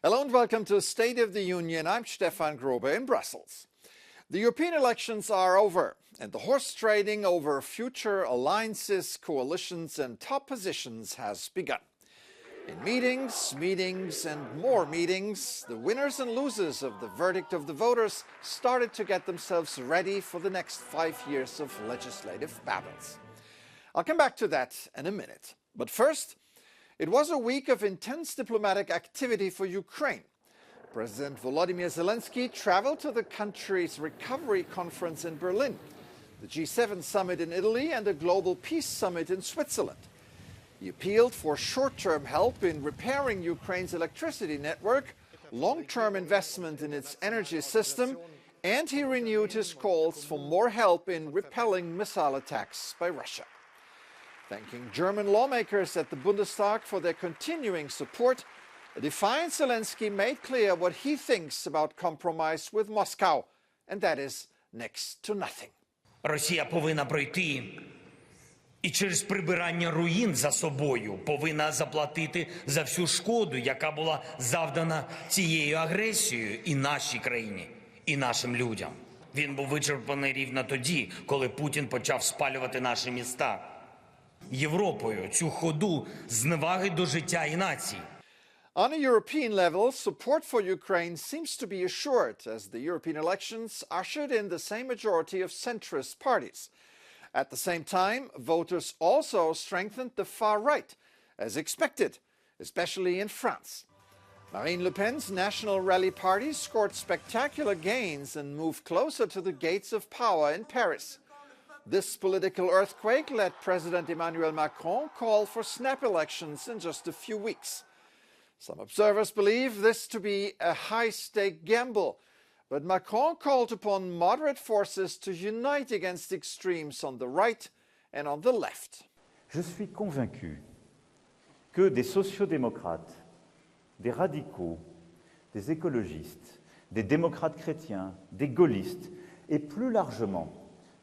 Hello and welcome to State of the Union. I'm Stefan Grobe in Brussels. The European elections are over, and the horse trading over future alliances, coalitions and top positions has begun. In meetings, and more meetings, the winners and losers of the verdict of the voters started to get themselves ready for the next 5 years of legislative battles. I'll come back to that in a minute. But first, it was a week of intense diplomatic activity for Ukraine. President Volodymyr Zelensky traveled to the country's recovery conference in Berlin, the G7 summit in Italy and a global peace summit in Switzerland. He appealed for short-term help in repairing Ukraine's electricity network, long-term investment in its energy system, and he renewed his calls for more help in repelling missile attacks by Russia. Thanking German lawmakers at the Bundestag for their continuing support, a defiant Zelensky made clear what he thinks about compromise with Moscow, and that is next to nothing. Росія повинна пройти і через прибирання руїн за собою повинна заплатити за всю шкоду, яка була завдана цією агресією і нашій країні, і нашим людям. Він був вичерпаний рівно тоді, коли Путін почав спалювати наші міста. Європою цю ходу зневаги до життя і націй. On a European level, support for Ukraine seems to be assured as the European elections ushered in the same majority of centrist parties. At the same time, voters also strengthened the far right, as expected, especially in France. Marine Le Pen's National Rally Party scored spectacular gains and moved closer to the gates of power in Paris. This political earthquake let President Emmanuel Macron call for snap elections in just a few weeks. Some observers believe this to be a high-stake gamble, but Macron called upon moderate forces to unite against extremes on the right and on the left. Je suis convaincu que des sociodémocrates, des radicaux, des écologistes, des démocrates chrétiens, des gaullistes et plus largement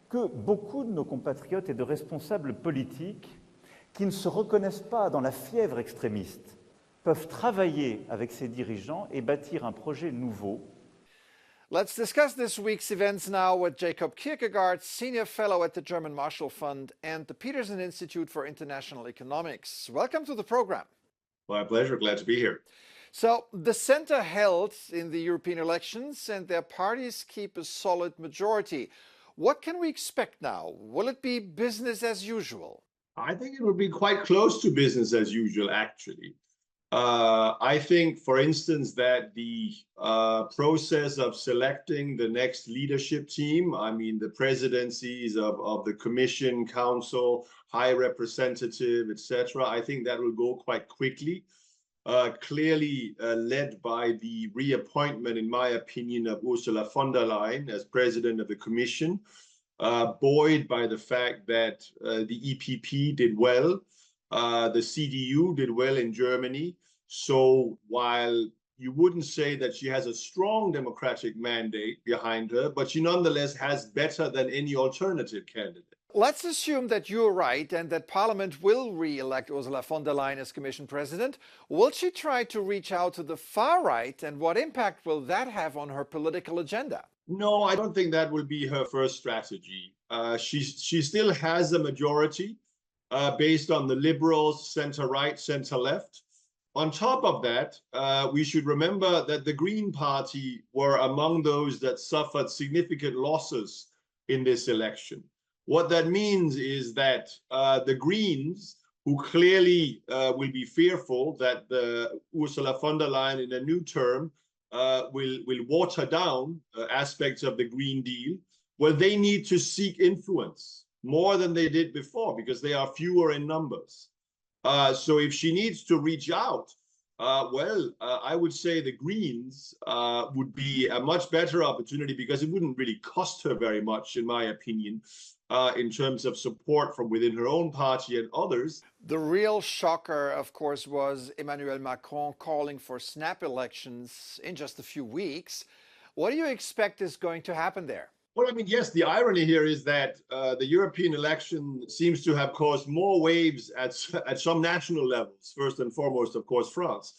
que beaucoup de nos compatriotes et de responsables politiques qui ne se reconnaissent pas dans la fièvre extrémiste peuvent travailler avec ces dirigeants et bâtir un projet nouveau. Let's discuss this week's events now with Jacob Kierkegaard, Senior Fellow at the German Marshall Fund and the Peterson Institute for International Economics. Welcome to the program. My pleasure. Glad to be here. So, the center held in the European elections and their parties keep a solid majority. What can we expect now? Will it be business as usual? I think it would be quite close to business as usual, actually. I think, for instance, that the process of selecting the next leadership team, I mean, the presidencies of the Commission, Council, High Representative, etc., I think that will go quite quickly. Clearly led by the reappointment, in my opinion, of Ursula von der Leyen as president of the Commission, buoyed by the fact that the EPP did well, the CDU did well in Germany. So while you wouldn't say that she has a strong democratic mandate behind her, but she nonetheless has better than any alternative candidate. Let's assume that you're right and that Parliament will re-elect Ursula von der Leyen as Commission President. Will she try to reach out to the far right, and what impact will that have on her political agenda? No, I don't think that will be her first strategy. She still has a majority based on the Liberals, center-right, center-left. On top of that, we should remember that the Green Party were among those that suffered significant losses in this election. What that means is that the Greens, who clearly will be fearful that Ursula von der Leyen in a new term will water down aspects of the Green Deal, well, they need to seek influence more than they did before because they are fewer in numbers. So if she needs to reach out, I would say the Greens would be a much better opportunity because it wouldn't really cost her very much, in my opinion, in terms of support from within her own party and others. The real shocker, of course, was Emmanuel Macron calling for snap elections in just a few weeks. What do you expect is going to happen there? Well, I mean, yes, the irony here is that the European election seems to have caused more waves at some national levels, first and foremost, of course, France.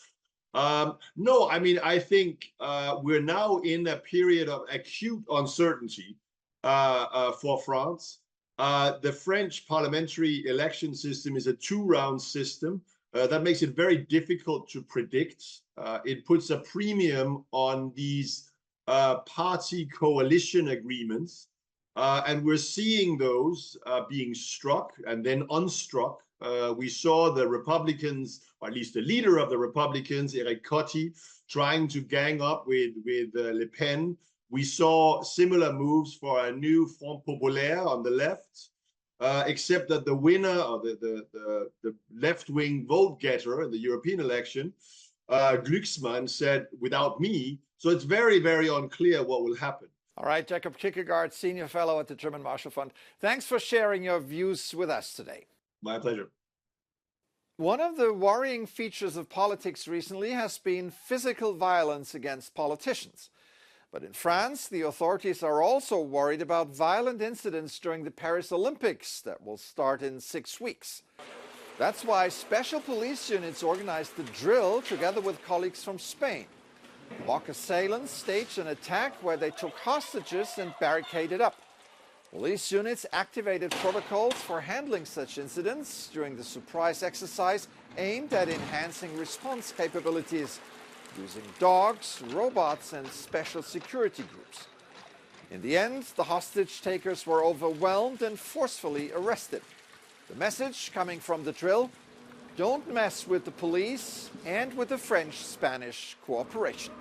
No, I mean, I think we're now in a period of acute uncertainty for France. The French parliamentary election system is a two-round system. That makes it very difficult to predict. It puts a premium on these party coalition agreements. And we're seeing those being struck and then unstruck. We saw the Republicans, or at least the leader of the Republicans, Eric Coty, trying to gang up with Le Pen. We saw similar moves for a new Front Populaire on the left, except that the winner, or the left-wing vote-getter in the European election, Glucksmann, said, "Without me." So it's very, very unclear what will happen. All right, Jacob Kierkegaard, Senior Fellow at the German Marshall Fund. Thanks for sharing your views with us today. My pleasure. One of the worrying features of politics recently has been physical violence against politicians. But in France, the authorities are also worried about violent incidents during the Paris Olympics that will start in 6 weeks. That's why special police units organized the drill together with colleagues from Spain. Mock assailants staged an attack where they took hostages and barricaded up. Police units activated protocols for handling such incidents during the surprise exercise aimed at enhancing response capabilities using dogs, robots, and special security groups. In the end, the hostage takers were overwhelmed and forcefully arrested. The message coming from the drill: don't mess with the police and with the French-Spanish cooperation.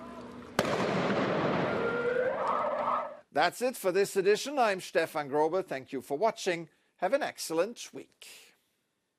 That's it for this edition. I'm Stefan Grobe. Thank you for watching. Have an excellent week.